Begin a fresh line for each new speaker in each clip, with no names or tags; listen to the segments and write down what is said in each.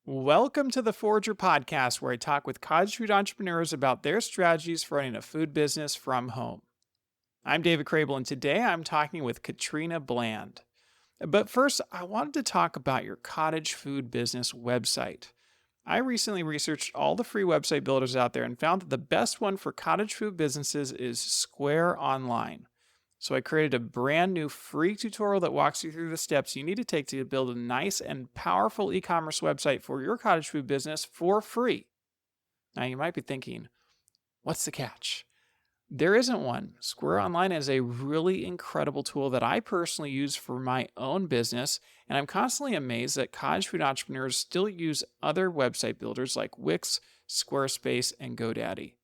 Welcome to the Forager Podcast, where I talk with cottage food entrepreneurs about their strategies for running a food business from home. I'm David Crable, and today I'm talking with Katrina Bland. But first, I wanted to talk about your cottage food business website. I recently researched all the free website builders out there and found that the best one for cottage food businesses is Square Online. So I created a brand new free tutorial that walks you through the steps you need to take to build a nice and powerful e-commerce website for your cottage food business for free. Now you might be thinking, what's the catch? There isn't one. Square Online is a really incredible tool that I personally use for my own business, and I'm constantly amazed that cottage food entrepreneurs still use other website builders like Wix, Squarespace, and GoDaddy.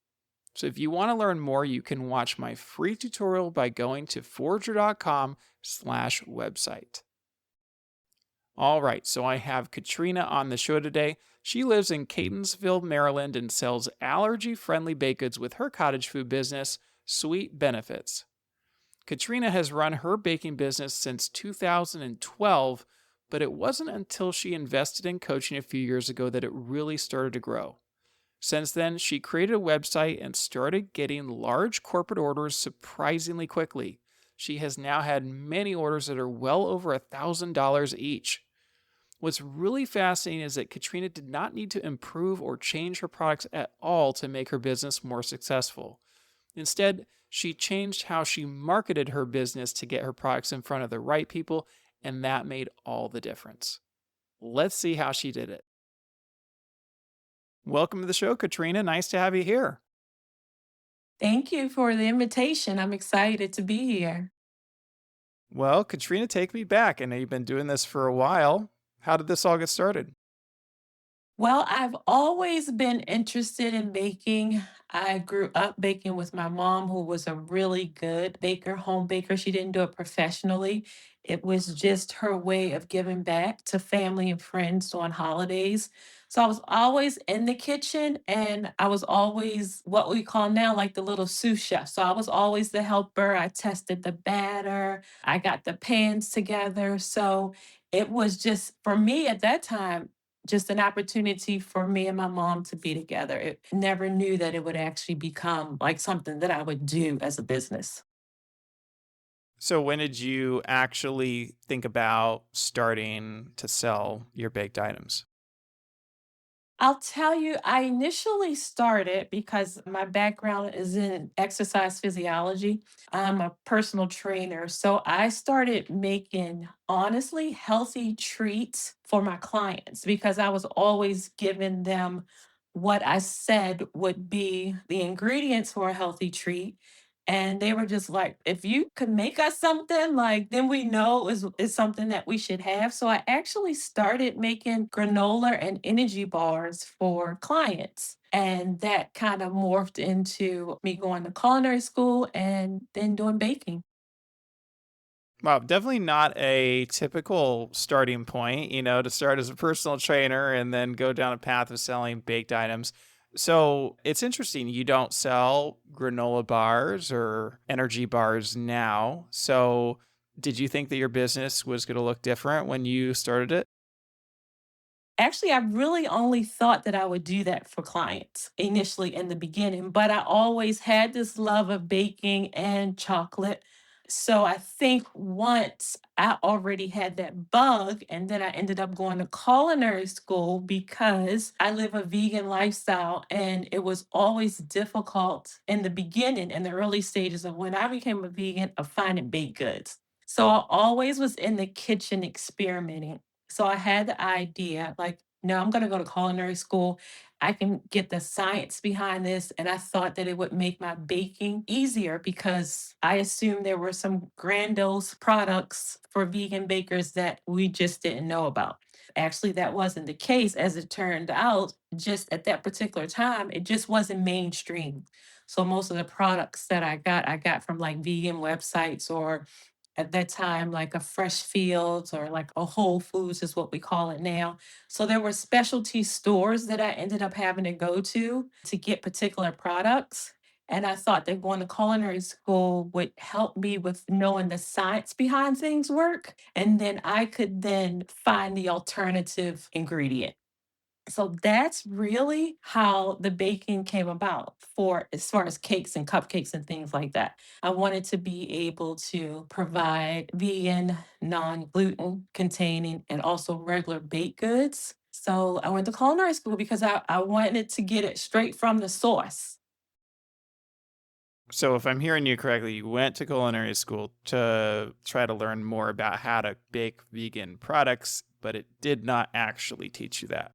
So if you want to learn more, you can watch my free tutorial by going to forger.com/website. All right, so I have Katrina on the show today. She lives in Catonsville, Maryland, and sells allergy-friendly baked goods with her cottage food business, Sweet Benefits. Katrina has run her baking business since 2012, but it wasn't until she invested in coaching a few years ago that it really started to grow. Since then, she created a website and started getting large corporate orders surprisingly quickly. She has now had many orders that are well over $1,000 each. What's really fascinating is that Katrina did not need to improve or change her products at all to make her business more successful. Instead, she changed how she marketed her business to get her products in front of the right people, and that made all the difference. Let's see how she did it. Welcome to the show, Katrina. Nice to have you here.
Thank you for the invitation. I'm excited to be here.
Well, Katrina, take me back. I know you've been doing this for a while. How did this all get started?
Well, I've always been interested in baking. I grew up baking with my mom, who was a really good baker, home baker. She didn't do it professionally. It was just her way of giving back to family and friends on holidays. So I was always in the kitchen and I was always what we call now like the little sous chef. So I was always the helper. I tested the batter, I got the pans together. So it was just for me at that time just an opportunity for me and my mom to be together. It never knew that it would actually become like something that I would do as a business.
So, when did you actually think about starting to sell your baked items?
I'll tell you, I initially started because my background is in exercise physiology. I'm a personal trainer. So I started making honestly healthy treats for my clients because I was always giving them what I said would be the ingredients for a healthy treat. And they were just like, if you could make us something, like then we know is something that we should have. So I actually started making granola and energy bars for clients. And that kind of morphed into me going to culinary school and then doing baking.
Wow, definitely not a typical starting point, to start as a personal trainer and then go down a path of selling baked items. So it's interesting. You don't sell granola bars or energy bars now. So did you think that your business was going to look different when you started it?
Actually, I really only thought that I would do that for clients initially in the beginning, but I always had this love of baking and chocolate. So I think once I already had that bug, and then I ended up going to culinary school because I live a vegan lifestyle, and it was always difficult in the beginning, in the early stages of when I became a vegan, of finding baked goods. So I always was in the kitchen experimenting. So I had the idea, like, no, I'm going to go to culinary school. I can get the science behind this. And I thought that it would make my baking easier because I assumed there were some grandiose products for vegan bakers that we just didn't know about. Actually, that wasn't the case. As it turned out, just at that particular time, it just wasn't mainstream. So most of the products that I got from like vegan websites or at that time, like a Fresh Fields or like a Whole Foods is what we call it now. So there were specialty stores that I ended up having to go to get particular products. And I thought that going to culinary school would help me with knowing the science behind things work. And then I could then find the alternative ingredient. So that's really how the baking came about for as far as cakes and cupcakes and things like that. I wanted to be able to provide vegan, non-gluten containing, and also regular baked goods. So I went to culinary school because I wanted to get it straight from the source.
So, if I'm hearing you correctly, you went to culinary school to try to learn more about how to bake vegan products, but it did not actually teach you that.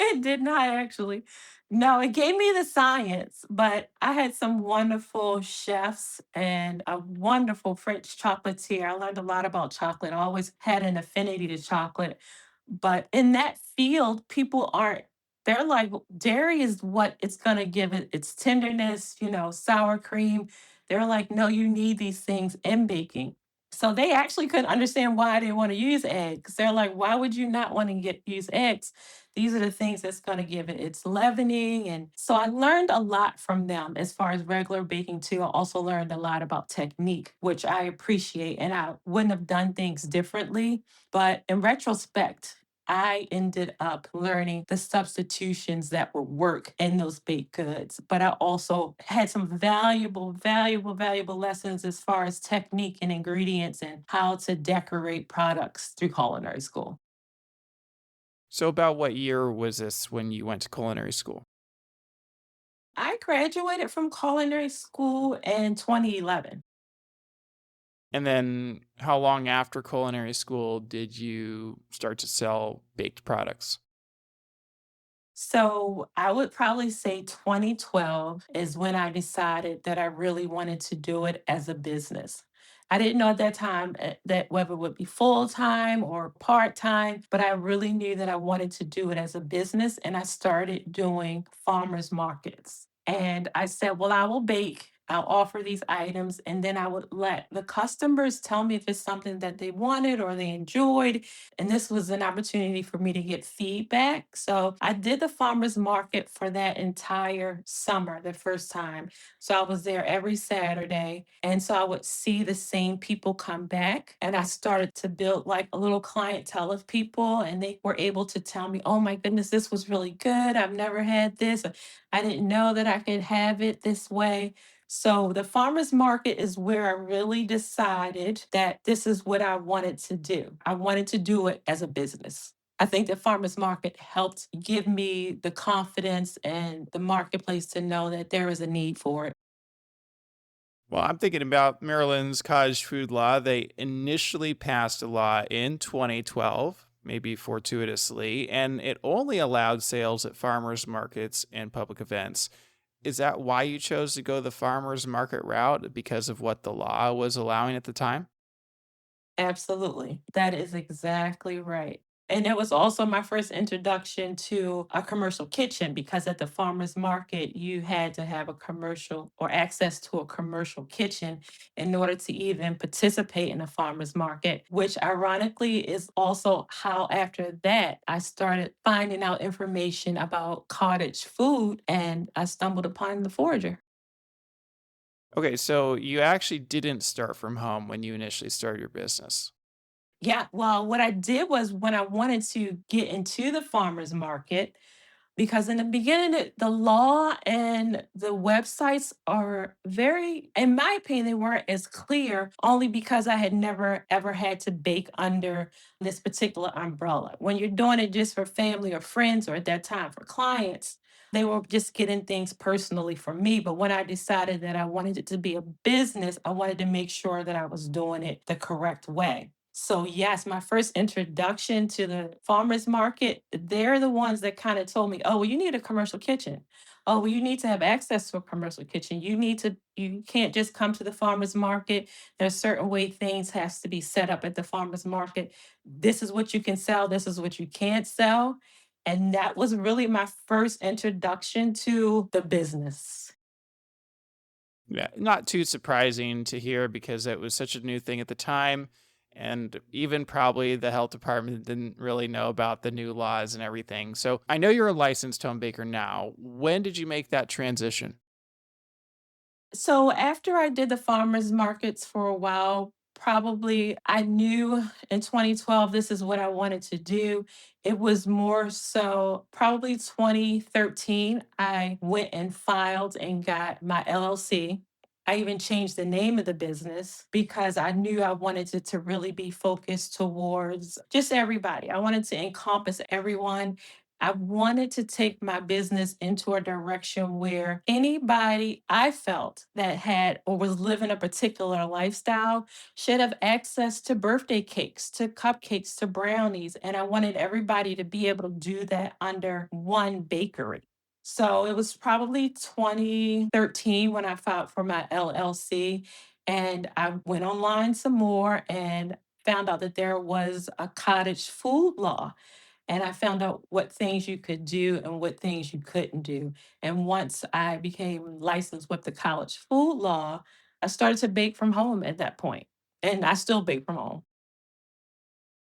It did not actually. No, it gave me the science, but I had some wonderful chefs and a wonderful French chocolatier. I learned a lot about chocolate. I always had an affinity to chocolate. But in that field, people aren't, they're like, dairy is what it's going to give it its tenderness, sour cream. They're like, no, you need these things in baking. So they actually couldn't understand why I didn't want to use eggs. They're like, why would you not want to use eggs? These are the things that's going to give it its leavening. And so I learned a lot from them as far as regular baking too. I also learned a lot about technique, which I appreciate. And I wouldn't have done things differently. But in retrospect, I ended up learning the substitutions that would work in those baked goods. But I also had some valuable lessons as far as technique and ingredients and how to decorate products through culinary school.
So, about what year was this when you went to culinary school?
I graduated from culinary school in 2011.
And then, how long after culinary school did you start to sell baked products?
So I would probably say 2012 is when I decided that I really wanted to do it as a business. I didn't know at that time that whether it would be full time or part time, but I really knew that I wanted to do it as a business. And I started doing farmers markets. And I said, well, I will bake. I'll offer these items and then I would let the customers tell me if it's something that they wanted or they enjoyed, and this was an opportunity for me to get feedback. So I did the farmers market for that entire summer, the first time. So I was there every Saturday. And so I would see the same people come back. And I started to build like a little clientele of people. And they were able to tell me, oh my goodness, this was really good. I've never had this. I didn't know that I could have it this way. So the farmers market is where I really decided that this is what I wanted to do. I wanted to do it as a business. I think the farmers market helped give me the confidence and the marketplace to know that there is a need for it.
Well, I'm thinking about Maryland's cottage food law. They initially passed a law in 2012, maybe fortuitously, and it only allowed sales at farmers markets and public events. Is that why you chose to go the farmers market route because of what the law was allowing at the time?
Absolutely. That is exactly right. And it was also my first introduction to a commercial kitchen because at the farmer's market, you had to have a commercial or access to a commercial kitchen in order to even participate in a farmer's market, which ironically is also how after that I started finding out information about cottage food and I stumbled upon the forager.
Okay, so you actually didn't start from home when you initially started your business.
Yeah, well, what I did was when I wanted to get into the farmer's market, because in the beginning, the law and the websites are very, in my opinion, they weren't as clear only because I had never ever had to bake under this particular umbrella. When you're doing it just for family or friends, or at that time for clients, they were just getting things personally from me. But when I decided that I wanted it to be a business, I wanted to make sure that I was doing it the correct way. So, yes, my first introduction to the farmers market, they're the ones that kind of told me, oh, well, you need a commercial kitchen. Oh, well, you need to have access to a commercial kitchen. You can't just come to the farmers market. There's certain way things has to be set up at the farmers market. This is what you can sell. This is what you can't sell. And that was really my first introduction to the business.
Yeah, not too surprising to hear because it was such a new thing at the time. And even probably the health department didn't really know about the new laws and everything. So I know you're a licensed home baker now. When did you make that transition?
So after I did the farmers markets for a while, probably, I knew in 2012 this is what I wanted to do. It was more so probably 2013, I went and filed and got my LLC. I even changed the name of the business because I knew I wanted it to really be focused towards just everybody. I wanted to encompass everyone. I wanted to take my business into a direction where anybody I felt that had or was living a particular lifestyle should have access to birthday cakes, to cupcakes, to brownies. And I wanted everybody to be able to do that under one bakery. So it was probably 2013 when I filed for my LLC. And I went online some more and found out that there was a cottage food law, and I found out what things you could do and what things you couldn't do. And once I became licensed with the college food law, I started to bake from home at that point, and I still bake from home.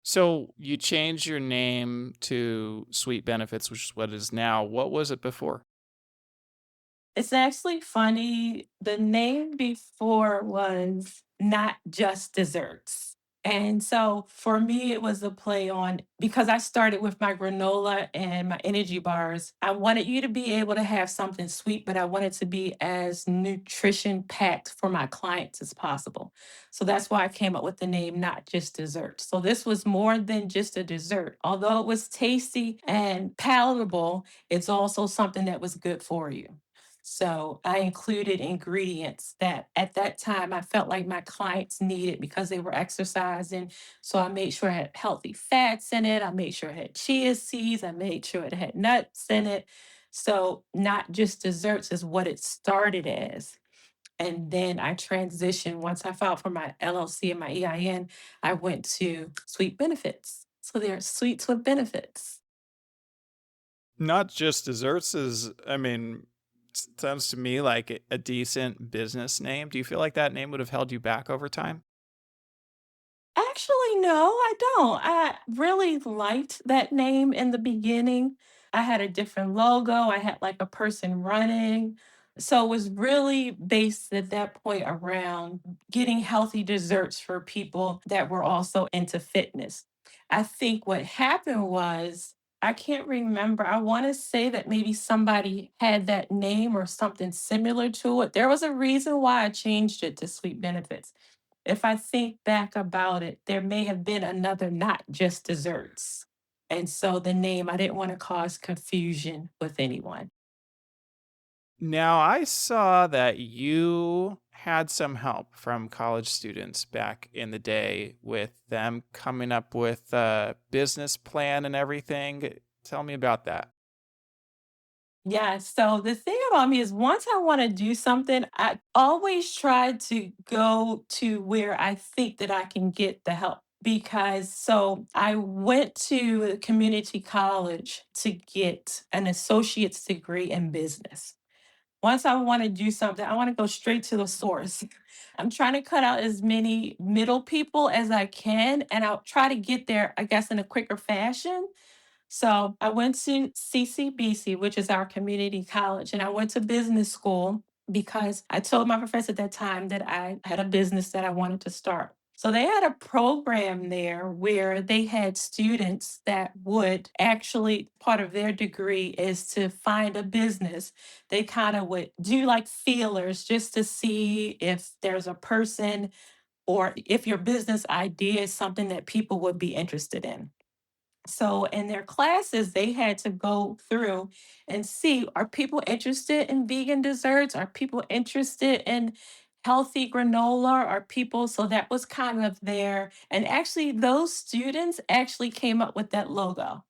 So you changed your name to Sweet Benefits, which is what it is now. What was it before?
It's actually funny. The name before was Not Just Desserts. And so for me, it was a play on because I started with my granola and my energy bars. I wanted you to be able to have something sweet, but I wanted to be as nutrition packed for my clients as possible. So that's why I came up with the name Not Just Dessert. So this was more than just a dessert. Although it was tasty and palatable, it's also something that was good for you. So I included ingredients that at that time I felt like my clients needed because they were exercising. So I made sure it had healthy fats in it. I made sure it had chia seeds. I made sure it had nuts in it. So not just desserts is what it started as. And then I transitioned once I filed for my LLC and my EIN, I went to sweet benefits. So they're sweets with benefits.
Not just desserts is, I mean, sounds to me like a decent business name. Do you feel like that name would have held you back over time?
Actually, no, I don't. I really liked that name in the beginning. I had a different logo. I had like a person running. So it was really based at that point around getting healthy desserts for people that were also into fitness. I think what happened was, I can't remember. I want to say that maybe somebody had that name or something similar to it. There was a reason why I changed it to Sweet Benefits. If I think back about it, there may have been another Not Just Desserts. And so the name, I didn't want to cause confusion with anyone.
Now, I saw that you had some help from college students back in the day with them coming up with a business plan and everything. Tell me about that.
Yeah, so the thing about me is once I want to do something, I always try to go to where I think that I can get the help. Because so I went to a community college to get an associate's degree in business. Once I want to do something, I want to go straight to the source. I'm trying to cut out as many middle people as I can, and I'll try to get there, I guess, in a quicker fashion. So I went to CCBC, which is our community college, and I went to business school because I told my professor at that time that I had a business that I wanted to start. So they had a program there where they had students that would actually, part of their degree is to find a business. They kind of would do like feelers just to see if there's a person or if your business idea is something that people would be interested in. So in their classes, they had to go through and see, are people interested in vegan desserts? Are people interested in healthy granola? Are people, so that was kind of their, and actually those students actually came up with that logo.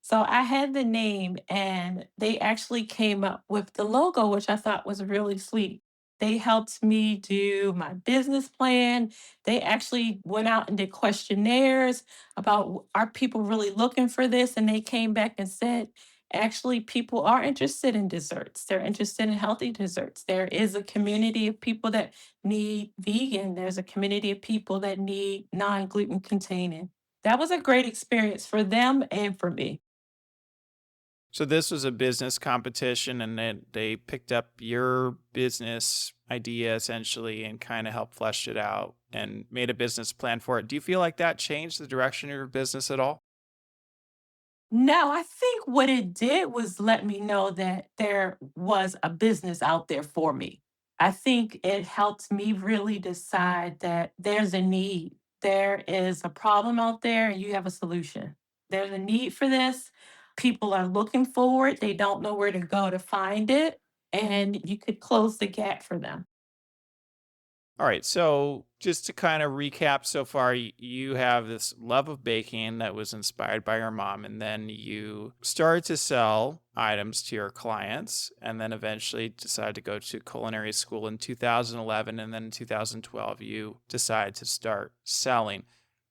So I had the name and they actually came up with the logo, which I thought was really sweet. They helped me do my business plan. They actually went out and did questionnaires about are people really looking for this? And they came back and said, actually, people are interested in desserts. They're interested in healthy desserts. There is a community of people that need vegan, there's a community of people that need non gluten containing. That was a great experience for them and for me.
So this was a business competition, and then they picked up your business idea essentially and kind of helped flesh it out and made a business plan for it. Do you feel like that changed the direction of your business at all?
No, I think what it did was let me know that there was a business out there for me. I think it helped me really decide that there's a need. There is a problem out there and you have a solution. There's a need for this. People are looking for it. They don't know where to go to find it. And you could close the gap for them.
All right. So, just to kind of recap so far, you have this love of baking that was inspired by your mom, and then you started to sell items to your clients, and then eventually decided to go to culinary school in 2011. And then in 2012, you decided to start selling.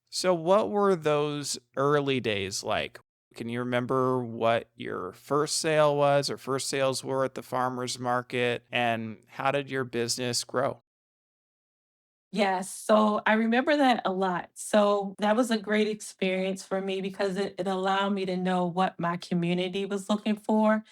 So, what were those early days like? Can you remember what your first sale was or first sales were at the farmer's market? And how did your business grow?
Yes, so I remember that a lot. So that was a great experience for me because it allowed me to know what my community was looking for.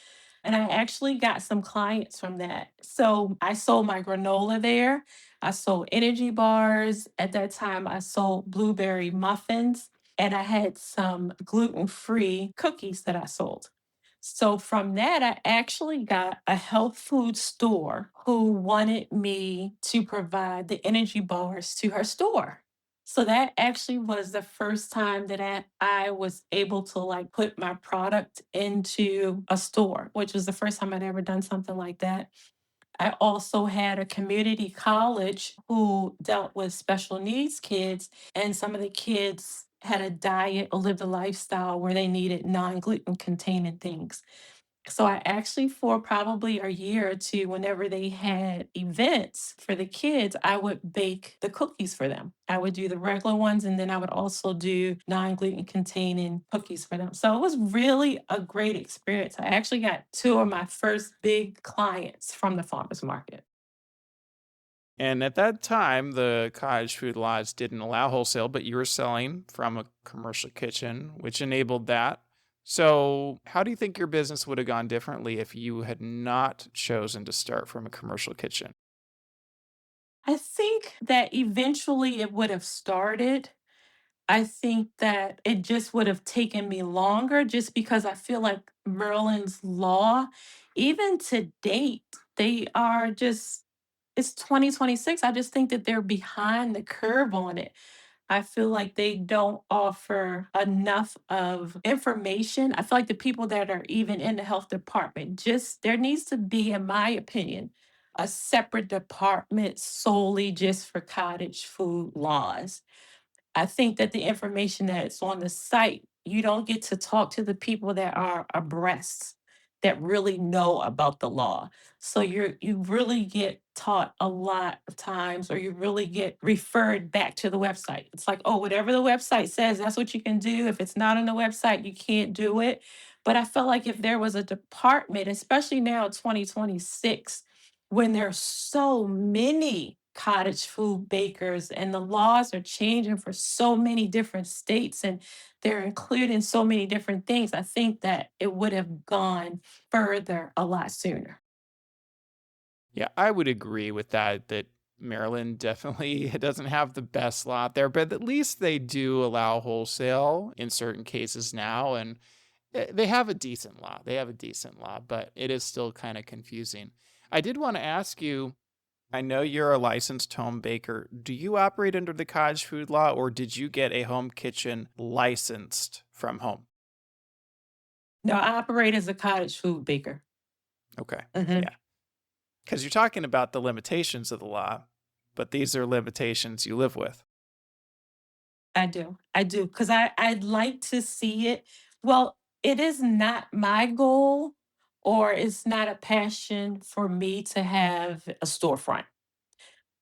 And I actually got some clients from that. So I sold my granola there. I sold energy bars. At that time, I sold blueberry muffins. And I had some gluten free cookies that I sold. So from that, I actually got a health food store who wanted me to provide the energy bars to her store. So that actually was the first time that I was able to like put my product into a store, which was the first time I'd ever done something like that. I also had a community college who dealt with special needs kids, and some of the kids had a diet or lived a lifestyle where they needed non gluten containing things. So I actually, for probably a year or two, whenever they had events for the kids, I would bake the cookies for them. I would do the regular ones, and then I would also do non-gluten containing cookies for them. So it was really a great experience. I actually got two of my first big clients from the farmers market.
And at that time, the cottage food laws didn't allow wholesale, but you were selling from a commercial kitchen, which enabled that. So, how do you think your business would have gone differently if you had not chosen to start from a commercial kitchen?
I think that eventually it would have started. I think that it just would have taken me longer just because I feel like Maryland's law, even to date, they are just, it's 2026. I just think that they're behind the curve on it. I feel like they don't offer enough of information. I feel like the people that are even in the health department, just there needs to be, in my opinion, a separate department solely just for cottage food laws. I think that the information that's on the site, you don't get to talk to the people that are abreast, that really know about the law. So you really get taught a lot of times, or you really get referred back to the website. It's like, oh, whatever the website says, that's what you can do. If it's not on the website, you can't do it. But I felt like if there was a department, especially now 2026, when there's so many cottage food bakers and the laws are changing for so many different states and they're including so many different things, I think that it would have gone further a lot sooner.
Yeah, I would agree with that, that Maryland definitely doesn't have the best law out there, but at least they do allow wholesale in certain cases now. And they have a decent law. They have a decent law, but it is still kind of confusing. I did want to ask you, I know you're a licensed home baker. Do you operate under the cottage food law or did you get a home kitchen licensed from home?
No, I operate as a cottage food baker.
Okay.
Mhm.
Yeah. Because you're talking about the limitations of the law, but these are limitations you live with.
I do. I do. Because I'd like to see it. Well, it is not my goal or it's not a passion for me to have a storefront.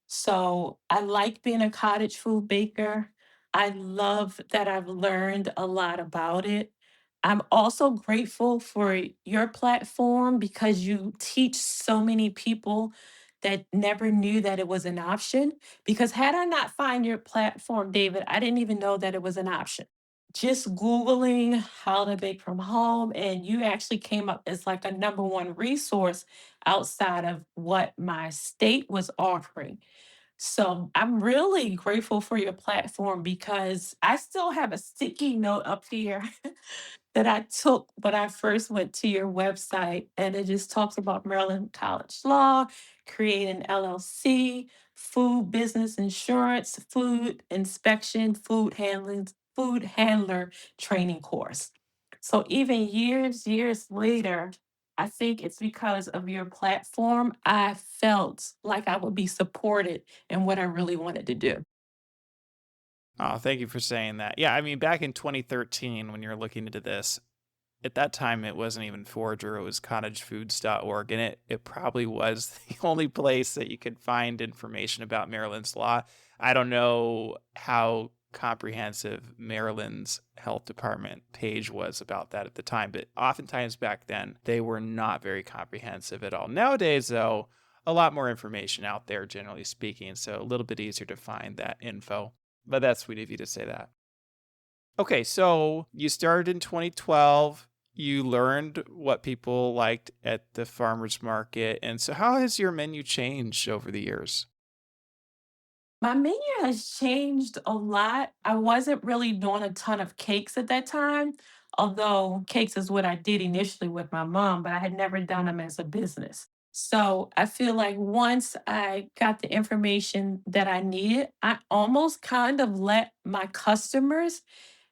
So I like being a cottage food baker. I love that I've learned a lot about it. I'm also grateful for your platform because you teach so many people that never knew that it was an option. Because had I not find your platform, David, I didn't even know that it was an option. just Googling how to bake from home, and you actually came up as like a number one resource outside of what my state was offering. So I'm really grateful for your platform because I still have a sticky note up here that I took when I first went to your website, and it just talks about Maryland College Law, create an LLC, food business insurance, food inspection, food handler training course. So even years later, I think it's because of your platform, I felt like I would be supported in what I really wanted to do.
Oh, thank you for saying that. Yeah, I mean, back in 2013, when you're looking into this, at that time it wasn't even Forager, it was cottagefoods.org, and it probably was the only place that you could find information about Maryland's law. I don't know how comprehensive Maryland's health department page was about that at the time, but oftentimes back then they were not very comprehensive at all. Nowadays, though, a lot more information out there, generally speaking, so a little bit easier to find that info. But that's sweet of you to say that. Okay, so you started in 2012. You learned what people liked at the farmers market. And so, how has your menu changed over the years?
My menu has changed a lot. I wasn't really doing a ton of cakes at that time, although cakes is what I did initially with my mom, but I had never done them as a business. So I feel like once I got the information that I needed, I almost kind of let my customers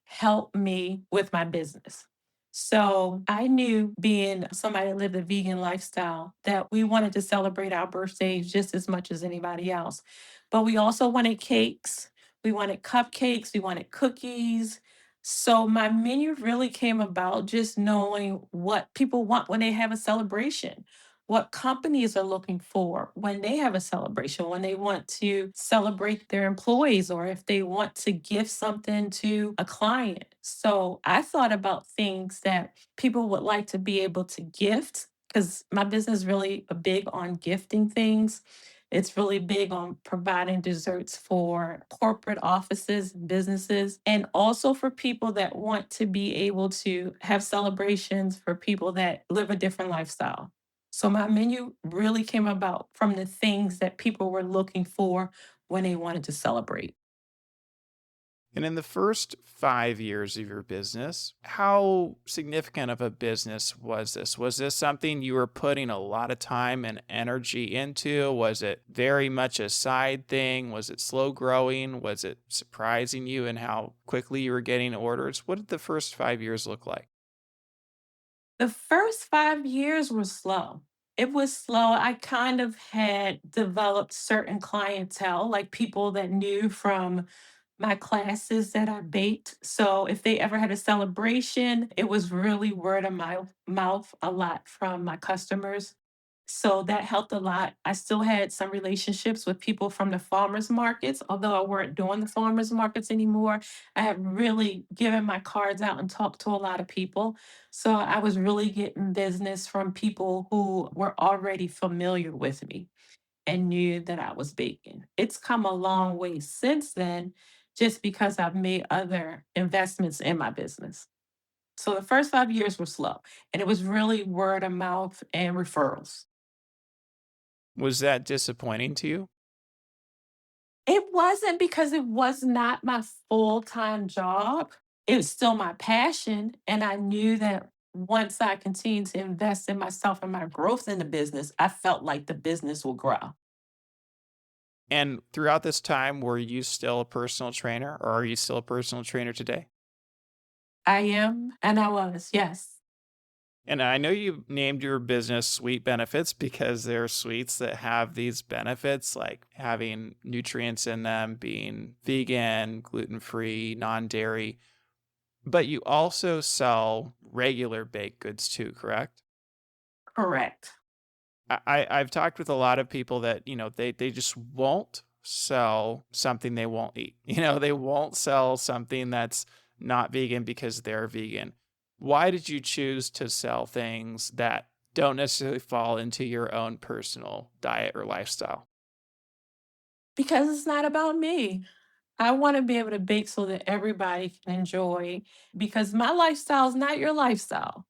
help me with my business. So I knew, being somebody that lived a vegan lifestyle, that we wanted to celebrate our birthdays just as much as anybody else. But we also wanted cakes, we wanted cupcakes, we wanted cookies. So my menu really came about just knowing what people want when they have a celebration, what companies are looking for when they have a celebration, when they want to celebrate their employees, or if they want to gift something to a client. So I thought about things that people would like to be able to gift, because my business is really big on gifting things. It's really big on providing desserts for corporate offices, businesses, and also for people that want to be able to have celebrations for people that live a different lifestyle. So my menu really came about from the things that people were looking for when they wanted to celebrate.
And in the first 5 years of your business, how significant of a business was this? Was this something you were putting a lot of time and energy into? Was it very much a side thing? Was it slow growing? Was it surprising you in how quickly you were getting orders? What did the first 5 years look like?
The first 5 years were slow. It was slow. I kind of had developed certain clientele, like people that knew from my classes that I baked. So if they ever had a celebration, it was really word of mouth a lot from my customers. So that helped a lot. I still had some relationships with people from the farmers markets, although I weren't doing the farmers markets anymore. I had really given my cards out and talked to a lot of people. So I was really getting business from people who were already familiar with me and knew that I was baking. It's come a long way since then, just because I've made other investments in my business. So the first 5 years were slow, and it was really word of mouth and referrals.
Was that disappointing to you?
It wasn't, because it was not my full-time job. It was still my passion, and I knew that once I continued to invest in myself and my growth in the business, I felt like the business will grow.
And throughout this time, were you still a personal trainer or are you still a personal trainer today?
I am, and I was, yes.
And I know you named your business Sweet Benefits because there are sweets that have these benefits, like having nutrients in them, being vegan, gluten free, non dairy. But you also sell regular baked goods too, correct?
Correct.
I've talked with a lot of people that, they just won't sell something they won't eat. They won't sell something that's not vegan because they're vegan. Why did you choose to sell things that don't necessarily fall into your own personal diet or lifestyle?
Because it's not about me. I want to be able to bake so that everybody can enjoy because my lifestyle is not your lifestyle.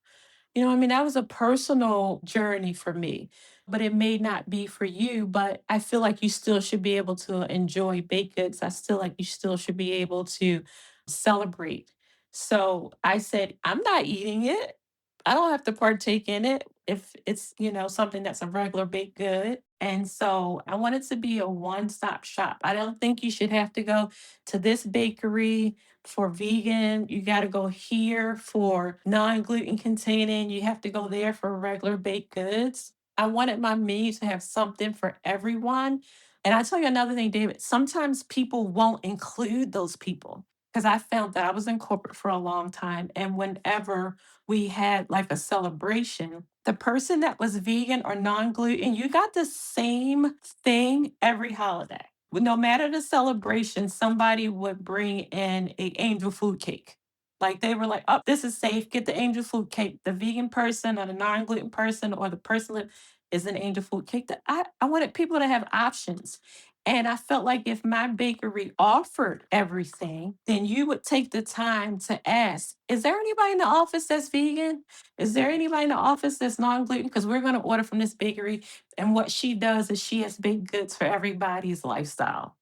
You know, I mean, that was a personal journey for me, but it may not be for you. But I feel like you still should be able to enjoy baked goods. I still like you still should be able to celebrate. So I said, I'm not eating it. I don't have to partake in it if it's, something that's a regular baked good. And so I want it to be a one stop shop. I don't think you should have to go to this bakery for vegan. You got to go here for non gluten containing. You have to go there for regular baked goods. I wanted my menu to have something for everyone. And I tell you another thing, David, sometimes people won't include those people because I found that I was in corporate for a long time. And whenever we had like a celebration, the person that was vegan or non gluten, you got the same thing every holiday. No matter the celebration, somebody would bring in a angel food cake. Like they were like, "Oh, this is safe. Get the angel food cake." The vegan person or the non-gluten person or the person that is an angel food cake. That I wanted people to have options. And I felt like if my bakery offered everything, then you would take the time to ask, is there anybody in the office that's vegan? Is there anybody in the office that's non-gluten? Because we're going to order from this bakery. And what she does is she has baked goods for everybody's lifestyle.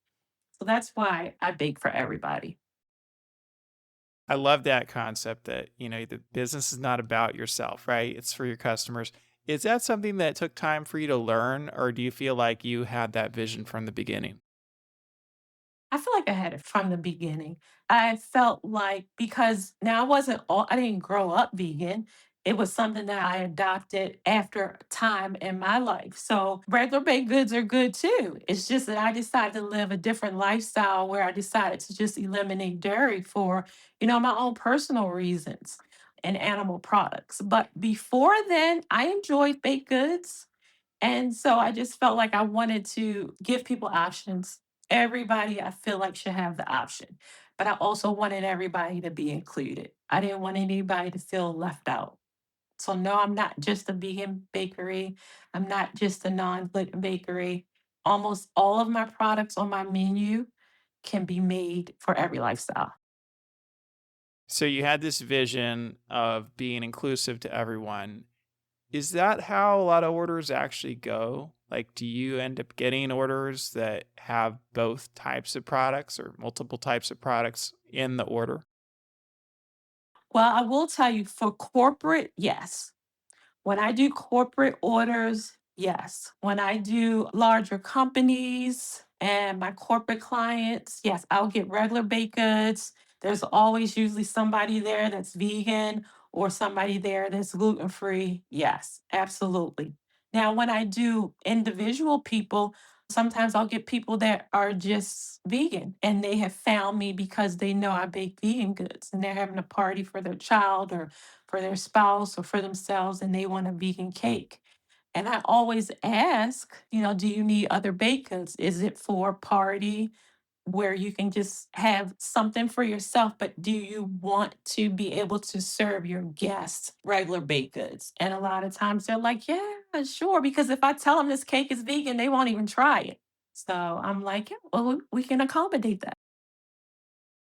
So that's why I bake for everybody.
I love that concept that, the business is not about yourself, right? It's for your customers. Is that something that took time for you to learn, or do you feel like you had that vision from the beginning?
I feel like I had it from the beginning. I felt like because now I didn't grow up vegan. It was something that I adopted after time in my life. So regular baked goods are good too. It's just that I decided to live a different lifestyle where I decided to just eliminate dairy for, my own personal reasons and animal products. But before then, I enjoyed baked goods. And so I just felt like I wanted to give people options. Everybody, I feel like, should have the option. But I also wanted everybody to be included. I didn't want anybody to feel left out. So, no, I'm not just a vegan bakery. I'm not just a non gluten bakery. Almost all of my products on my menu can be made for every lifestyle.
So you had this vision of being inclusive to everyone. Is that how a lot of orders actually go? Like, do you end up getting orders that have both types of products or multiple types of products in the order?
Well, I will tell you for corporate, yes. When I do corporate orders, yes. When I do larger companies and my corporate clients, yes, I'll get regular baked goods. There's always usually somebody there that's vegan or somebody there that's gluten free. Yes, absolutely. Now, when I do individual people, sometimes I'll get people that are just vegan and they have found me because they know I bake vegan goods and they're having a party for their child or for their spouse or for themselves and they want a vegan cake. And I always ask, do you need other baked goods? Is it for a party where you can just have something for yourself, but do you want to be able to serve your guests regular baked goods? And a lot of times they're like, yeah, sure. Because if I tell them this cake is vegan, they won't even try it. So I'm like, yeah, well, we can accommodate that.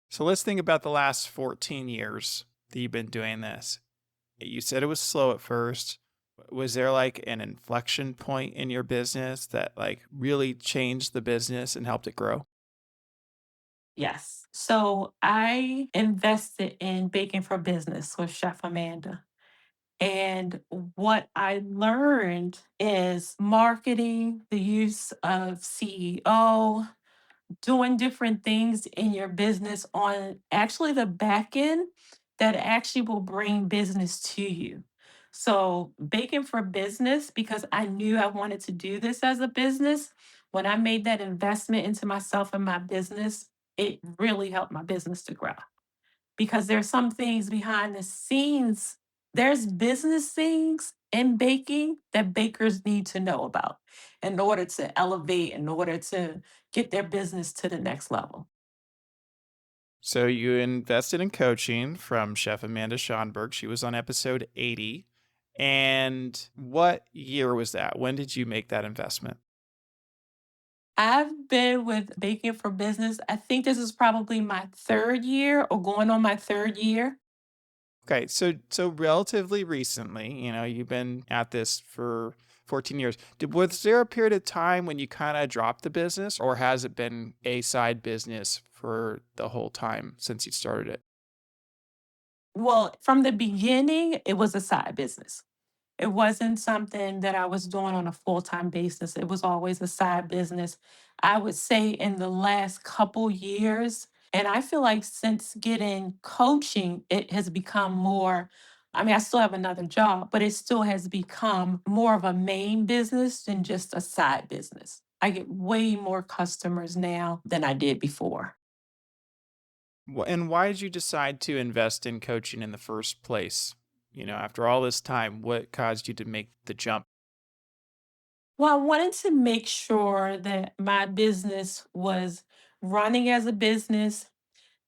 So let's think about the last 14 years that you've been doing this. You said it was slow at first. Was there like an inflection point in your business that like really changed the business and helped it grow?
Yes. So I invested in Baking for Business with Chef Amanda. And what I learned is marketing, the use of CEO, doing different things in your business on actually the back end that actually will bring business to you. So, baking for business, because I knew I wanted to do this as a business, when I made that investment into myself and my business, it really helped my business to grow because there's some things behind the scenes. There's business things in baking that bakers need to know about in order to elevate, in order to get their business to the next level.
So you invested in coaching from Chef Amanda Schonberg. She was on episode 80. And what year was that? When did you make that investment?
I've been with Baking for Business. I think this is probably my third year or going on my third year.
Okay, so relatively recently, you've been at this for 14 years. Was there a period of time when you kind of dropped the business, or has it been a side business for the whole time since you started it?
Well, from the beginning, it was a side business. It wasn't something that I was doing on a full-time basis. It was always a side business. I would say in the last couple years, and I feel like since getting coaching, it has become more. I mean, I still have another job, but it still has become more of a main business than just a side business. I get way more customers now than I did before.
And why did you decide to invest in coaching in the first place? After all this time, what caused you to make the jump?
Well, I wanted to make sure that my business was running as a business.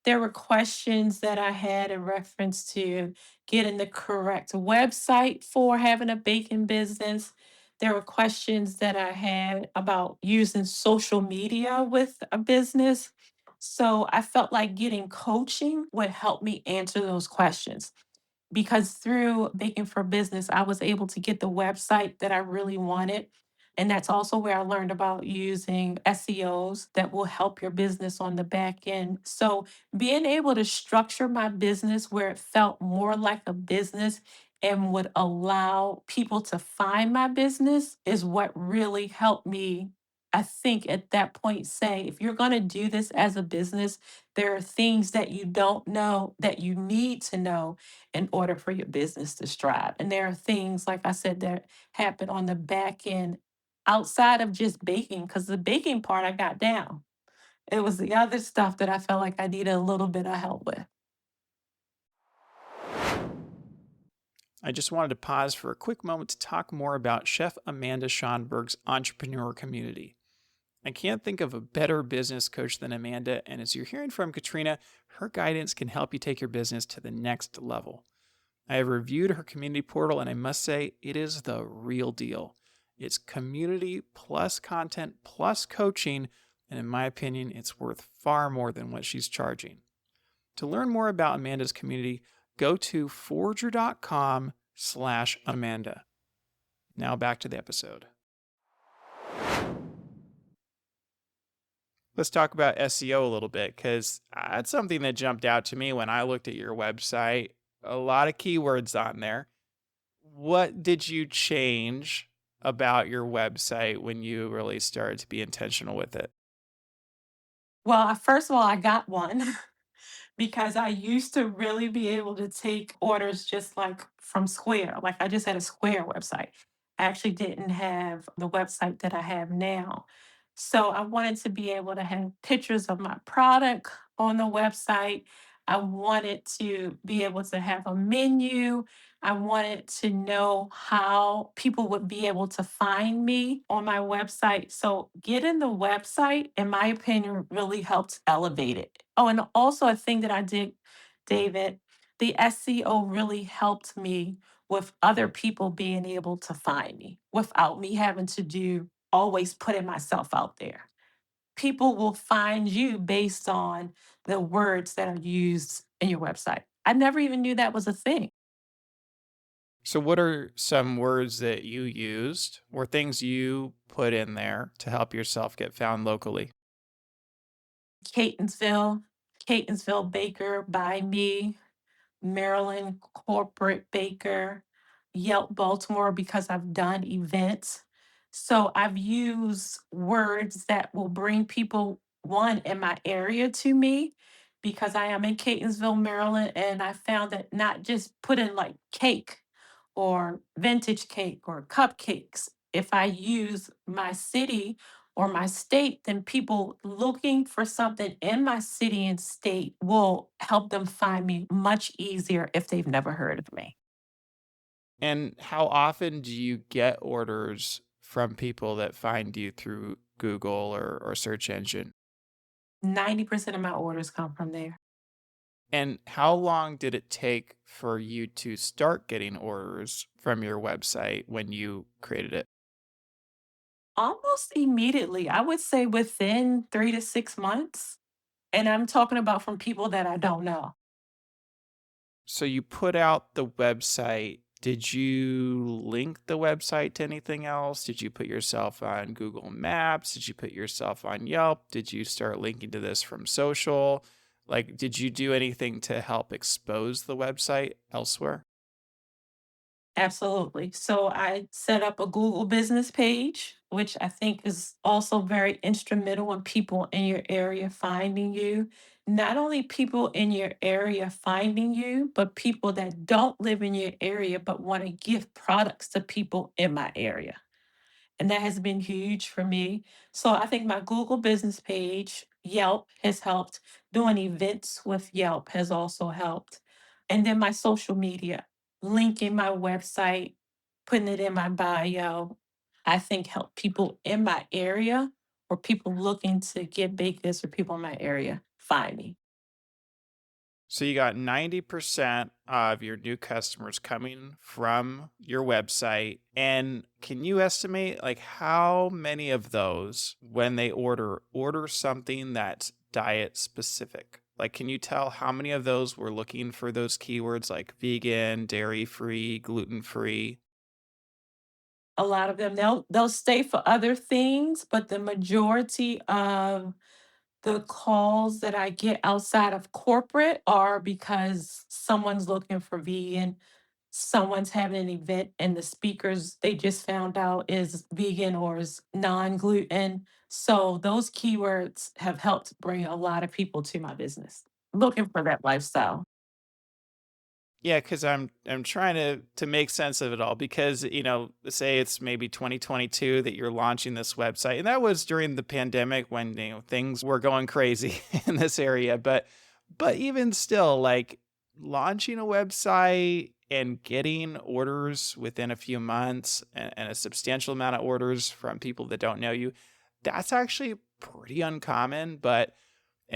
There were questions that I had in reference to getting the correct website for having a baking business. There were questions that I had about using social media with a business. So I felt like getting coaching would help me answer those questions because through Baking for Business, I was able to get the website that I really wanted. And that's also where I learned about using SEOs that will help your business on the back end. So, being able to structure my business where it felt more like a business and would allow people to find my business is what really helped me. I think at that point, say, if you're going to do this as a business, there are things that you don't know that you need to know in order for your business to strive. And there are things, like I said, that happen on the back end outside of just baking, because the baking part I got down. It was the other stuff that I felt like I needed a little bit of help with.
I just wanted to pause for a quick moment to talk more about Chef Amanda Schonberg's entrepreneur community. I can't think of a better business coach than Amanda, and as you're hearing from Katrina, her guidance can help you take your business to the next level. I have reviewed her community portal, and I must say, it is the real deal. It's community plus content plus coaching, and in my opinion, it's worth far more than what she's charging. To learn more about Amanda's community, go to forger.com/Amanda. Now back to the episode. Let's talk about SEO a little bit because that's something that jumped out to me when I looked at your website. A lot of keywords on there. What did you change about your website when you really started to be intentional with it?
Well, first of all, I got one. Because I used to really be able to take orders just like from Square. Like I just had a Square website. I actually didn't have the website that I have now. So I wanted to be able to have pictures of my product on the website. I wanted to be able to have a menu. I wanted to know how people would be able to find me on my website. So getting the website, in my opinion, really helped elevate it. Oh, and also a thing that I did, David, the SEO really helped me with other people being able to find me without me having to do always putting myself out there. People will find you based on the words that are used in your website. I never even knew that was a thing.
So, what are some words that you used or things you put in there to help yourself get found locally?
Catonsville, Catonsville Baker by me, Maryland corporate baker, Yelp Baltimore because I've done events. So I've used words that will bring people, one, in my area to me because I am in Catonsville, Maryland. And I found that not just put in like cake or vintage cake or cupcakes, if I use my city or my state, then people looking for something in my city and state will help them find me much easier if they've never heard of me.
And how often do you get orders from people that find you through Google or search engine?
90% of my orders come from there.
And how long did it take for you to start getting orders from your website when you created it?
Almost immediately, I would say within 3 to 6 months, and I'm talking about from people that I don't know.
So you put out the website. Did you link the website to anything else? Did you put yourself on Google Maps? Did you put yourself on Yelp? Did you start linking to this from social? Like, did you do anything to help expose the website elsewhere?
Absolutely. So I set up a Google business page, which I think is also very instrumental in people in your area finding you. Not only people in your area finding you, but people that don't live in your area but want to give products to people in my area. And that has been huge for me. So I think my Google business page, Yelp has helped. Doing events with Yelp has also helped. And then my social media, linking my website, putting it in my bio, I think help people in my area or people looking to get baked goods or people in my area find me.
So you got 90% of your new customers coming from your website. And can you estimate like how many of those when they order something that's diet specific? Like can you tell how many of those were looking for those keywords like vegan, dairy free, gluten free?
A lot of them they'll stay for other things, but the majority of the calls that I get outside of corporate are because someone's looking for vegan, someone's having an event and the speakers they just found out is vegan or is non-gluten. So those keywords have helped bring a lot of people to my business looking for that lifestyle.
Yeah, because I'm trying to make sense of it all because, say it's maybe 2022 that you're launching this website. And that was during the pandemic when, things were going crazy in this area. But even still, like launching a website and getting orders within a few months and a substantial amount of orders from people that don't know you, that's actually pretty uncommon. But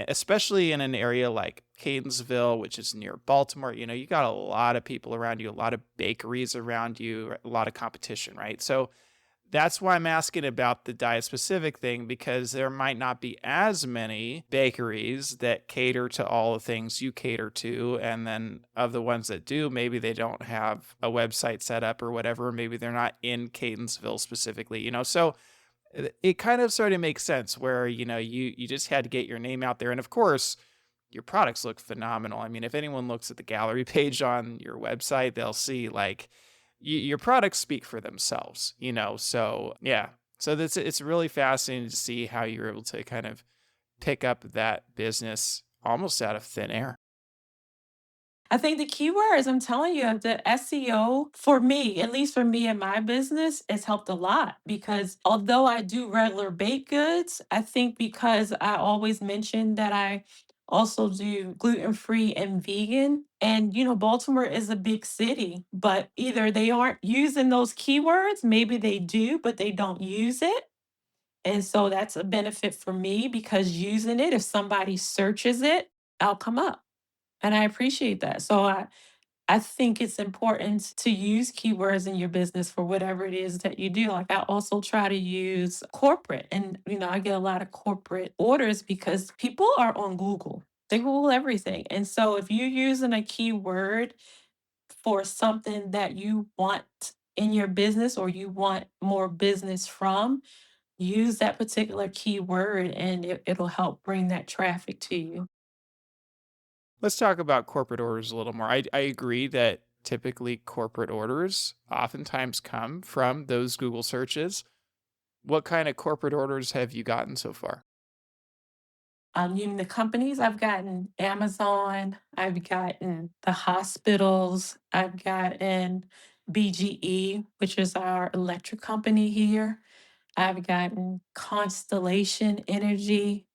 especially in an area like Catonsville, which is near Baltimore, you got a lot of people around you, a lot of bakeries around you, a lot of competition, right? So that's why I'm asking about the diet specific thing because there might not be as many bakeries that cater to all the things you cater to. And then of the ones that do, maybe they don't have a website set up or whatever. Maybe they're not in Catonsville specifically, So it kind of sort of makes sense where you just had to get your name out there, and of course your products look phenomenal. I mean, if anyone looks at the gallery page on your website, they'll see like your products speak for themselves. So yeah, so that's it's really fascinating to see how you're able to kind of pick up that business almost out of thin air.
I think the key words, I'm telling you, the SEO for me, at least for me and my business, has helped a lot because although I do regular baked goods, I think because I always mention that I also do gluten free and vegan. And, Baltimore is a big city, but either they aren't using those keywords, maybe they do, but they don't use it. And so that's a benefit for me because using it, if somebody searches it, I'll come up. And I appreciate that. So I think it's important to use keywords in your business for whatever it is that you do. Like I also try to use corporate and I get a lot of corporate orders because people are on Google. They Google everything. And so if you're using a keyword for something that you want in your business or you want more business from, use that particular keyword and it'll help bring that traffic to you.
Let's talk about corporate orders a little more. I agree that typically corporate orders oftentimes come from those Google searches. What kind of corporate orders have you gotten so far?
The companies I've gotten Amazon, I've gotten the hospitals, I've gotten BGE, which is our electric company here. I've gotten Constellation Energy.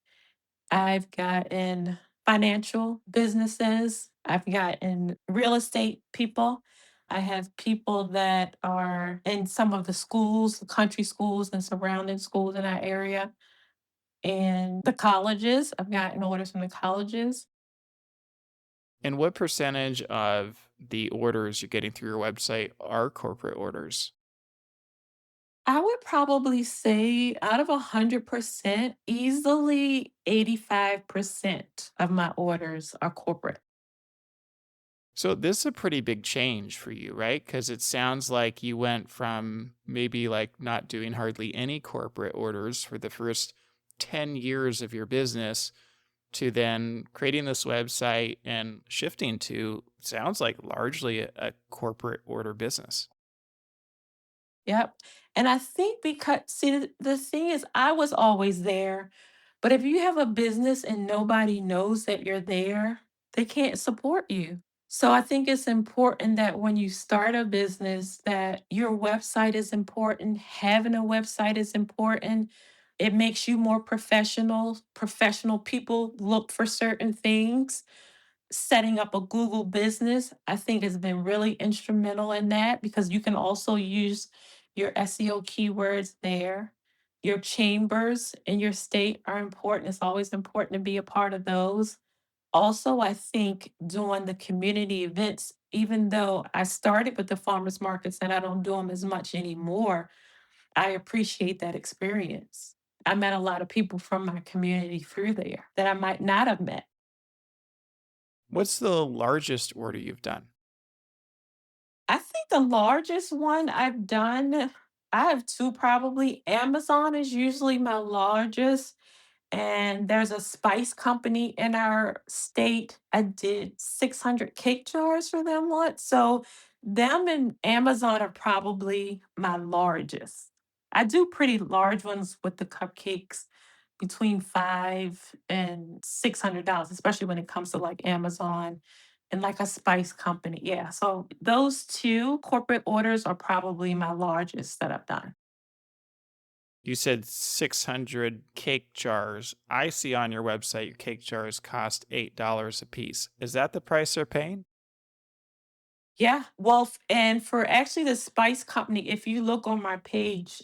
I've gotten financial businesses. I've gotten real estate people. I have people that are in some of the schools, the country schools and surrounding schools in our area. And the colleges, I've gotten orders from the colleges.
And what percentage of the orders you're getting through your website are corporate orders?
I would probably say out of 100%, easily 85% of my orders are corporate.
So this is a pretty big change for you, right? Because it sounds like you went from maybe like not doing hardly any corporate orders for the first 10 years of your business to then creating this website and shifting to sounds like largely a corporate order business.
Yep. And I think because, see, the thing is, I was always there, but if you have a business and nobody knows that you're there, they can't support you. So I think it's important that when you start a business that your website is important, having a website is important. It makes you more professional. Professional people look for certain things. Setting up a Google business, I think has been really instrumental in that because you can also use your SEO keywords there. Your chambers in your state are important. It's always important to be a part of those. Also, I think doing the community events, even though I started with the farmers markets and I don't do them as much anymore, I appreciate that experience. I met a lot of people from my community through there that I might not have met.
What's the largest order you've done?
I think the largest one I've done, I have 2 probably. Amazon is usually my largest, and there's a spice company in our state. I did 600 cake jars for them once. So them and Amazon are probably my largest. I do pretty large ones with the cupcakes between 5 and $600, especially when it comes to like Amazon and like a spice company. Yeah. So those 2 corporate orders are probably my largest that I've done.
You said 600 cake jars. I see on your website your cake jars cost $8 a piece. Is that the price they're paying?
Yeah, well, and for actually the spice company, if you look on my page,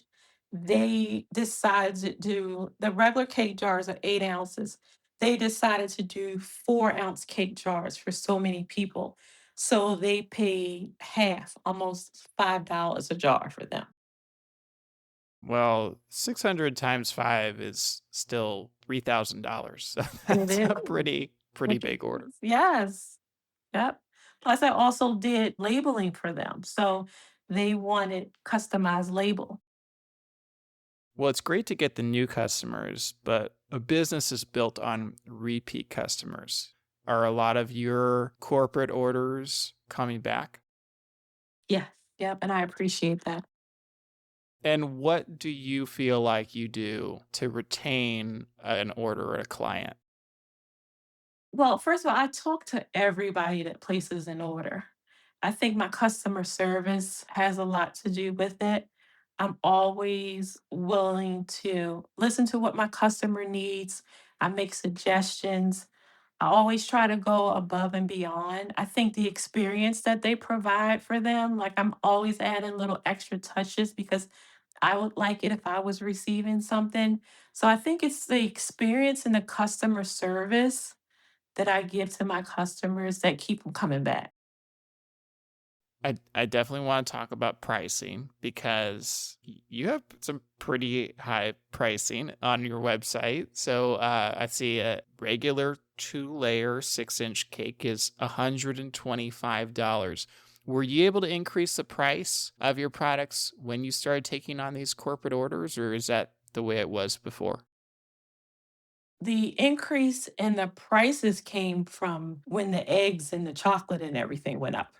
they decided to do the regular cake jars are 8 ounces. They decided to do 4 ounce cake jars for so many people. So they pay half, almost $5 a jar for them.
Well, 600 times 5 is still $3,000. So
It
that's
is.
a pretty
Which
big order.
is, yes. Yep. Plus, I also did labeling for them. So they wanted customized label.
Well, it's great to get the new customers, but a business is built on repeat customers. Are a lot of your corporate orders coming back?
Yes. Yep. And I appreciate that.
And what do you feel like you do to retain an order or a client?
Well, first of all, I talk to everybody that places an order. I think my customer service has a lot to do with it. I'm always willing to listen to what my customer needs. I make suggestions. I always try to go above and beyond. I think the experience that they provide for them, like I'm always adding little extra touches because I would like it if I was receiving something. So I think it's the experience and the customer service that I give to my customers that keep them coming back.
I definitely want to talk about pricing because you have some pretty high pricing on your website. So I see a regular 2-layer 6-inch cake is $125. Were you able to increase the price of your products when you started taking on these corporate orders, or is that the way it was before?
The increase in the prices came from when the eggs and the chocolate and everything went up.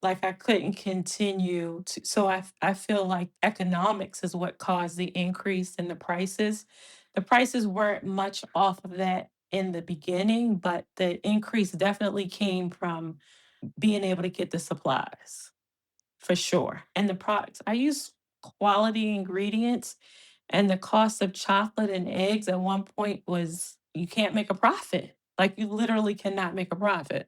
Like I couldn't continue to, so I feel like economics is what caused the increase in the prices. The prices weren't much off of that in the beginning, but the increase definitely came from being able to get the supplies for sure. And the products. I use quality ingredients, and the cost of chocolate and eggs at one point was you can't make a profit. Like you literally cannot make a profit.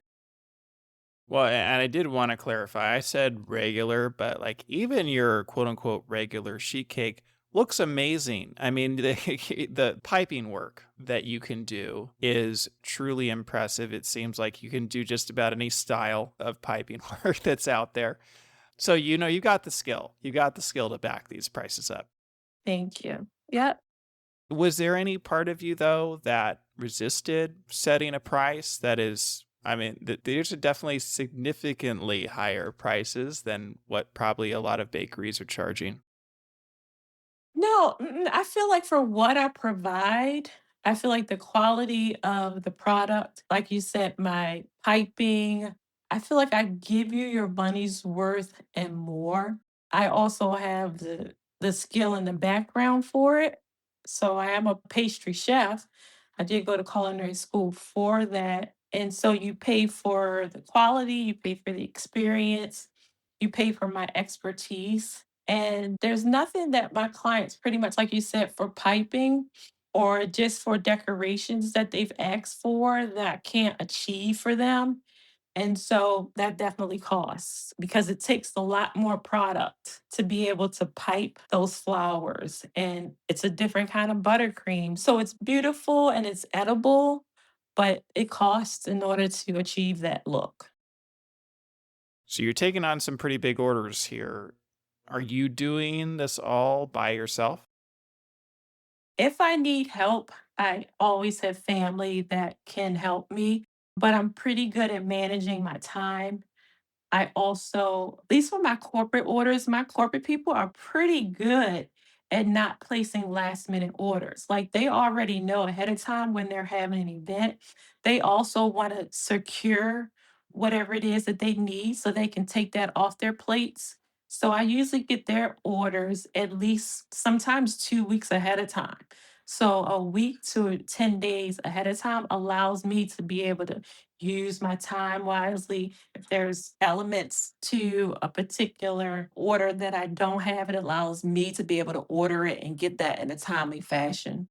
Well, and I did want to clarify. I said regular, but like even your quote unquote regular sheet cake looks amazing. I mean, the piping work that you can do is truly impressive. It seems like you can do just about any style of piping work that's out there. So, you got the skill. You got the skill to back these prices up.
Thank you. Yep.
Was there any part of you though that resisted setting a price that is I mean, these are definitely significantly higher prices than what probably a lot of bakeries are charging.
No, I feel like for what I provide, I feel like the quality of the product, like you said, my piping, I feel like I give you your money's worth and more. I also have the skill and the background for it. So I am a pastry chef. I did go to culinary school for that. And so you pay for the quality, you pay for the experience, you pay for my expertise. And there's nothing that my clients, pretty much like you said, for piping or just for decorations that they've asked for that I can't achieve for them. And so that definitely costs because it takes a lot more product to be able to pipe those flowers. And it's a different kind of buttercream. So it's beautiful and it's edible, but it costs in order to achieve that look.
So you're taking on some pretty big orders here. Are you doing this all by yourself?
If I need help, I always have family that can help me, but I'm pretty good at managing my time. I also, at least for my corporate orders, my corporate people are pretty good at not placing last minute orders. Like they already know ahead of time when they're having an event. They also want to secure whatever it is that they need so they can take that off their plates. So I usually get their orders at least sometimes 2 weeks ahead of time. So a week to 10 days ahead of time allows me to be able to use my time wisely. If there's elements to a particular order that I don't have, it allows me to be able to order it and get that in a timely fashion.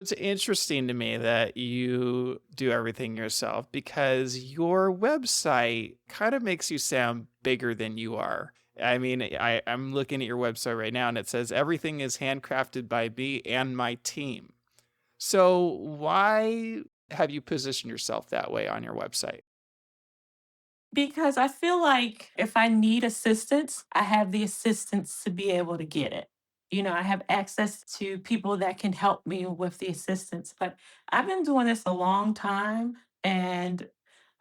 It's interesting to me that you do everything yourself because your website kind of makes you sound bigger than you are. I mean, I'm looking at your website right now and it says everything is handcrafted by me and my team. So, why have you positioned yourself that way on your website?
Because I feel like if I need assistance, I have the assistance to be able to get it. I have access to people that can help me with the assistance. But I've been doing this a long time and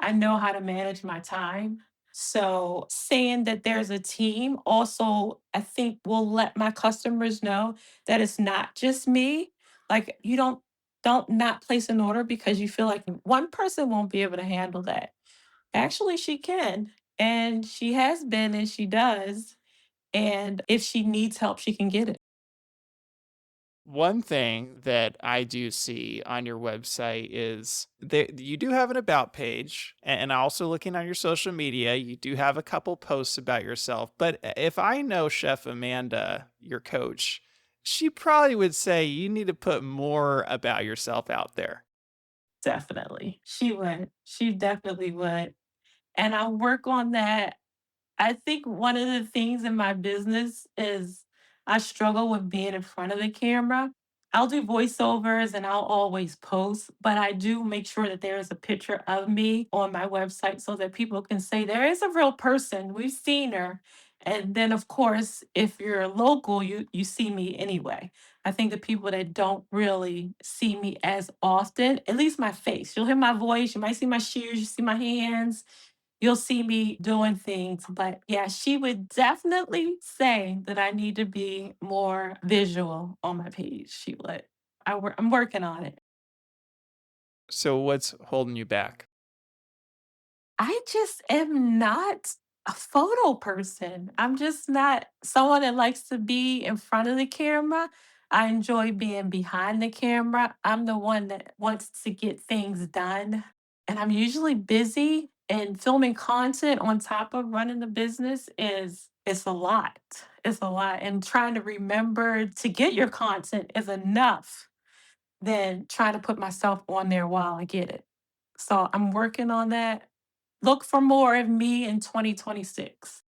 I know how to manage my time. So saying that there's a team also, I think will let my customers know that it's not just me. Like you don't not place an order because you feel like one person won't be able to handle that. Actually, she can, and she has been, and she does, and if she needs help, she can get it.
One thing that I do see on your website is that you do have an about page, and also looking on your social media, you do have a couple posts about yourself. But if I know Chef Amanda, your coach, she probably would say you need to put more about yourself out there.
Definitely. She would. She definitely would, and I'll work on that. I think one of the things in my business is I struggle with being in front of the camera. I'll do voiceovers and I'll always post, but I do make sure that there is a picture of me on my website so that people can say there is a real person. We've seen her. And then of course, if you're local, you see me anyway. I think the people that don't really see me as often, at least my face. You'll hear my voice, you might see my shoes, you see my hands, you'll see me doing things, but yeah, she would definitely say that I need to be more visual on my page. She would. I'm working on it.
So, what's holding you back?
I just am not a photo person. I'm just not someone that likes to be in front of the camera. I enjoy being behind the camera. I'm the one that wants to get things done. And I'm usually busy and filming content on top of running the business is it's a lot. It's a lot. And trying to remember to get your content is enough than trying to put myself on there while I get it. So I'm working on that. Look for more of me in 2026.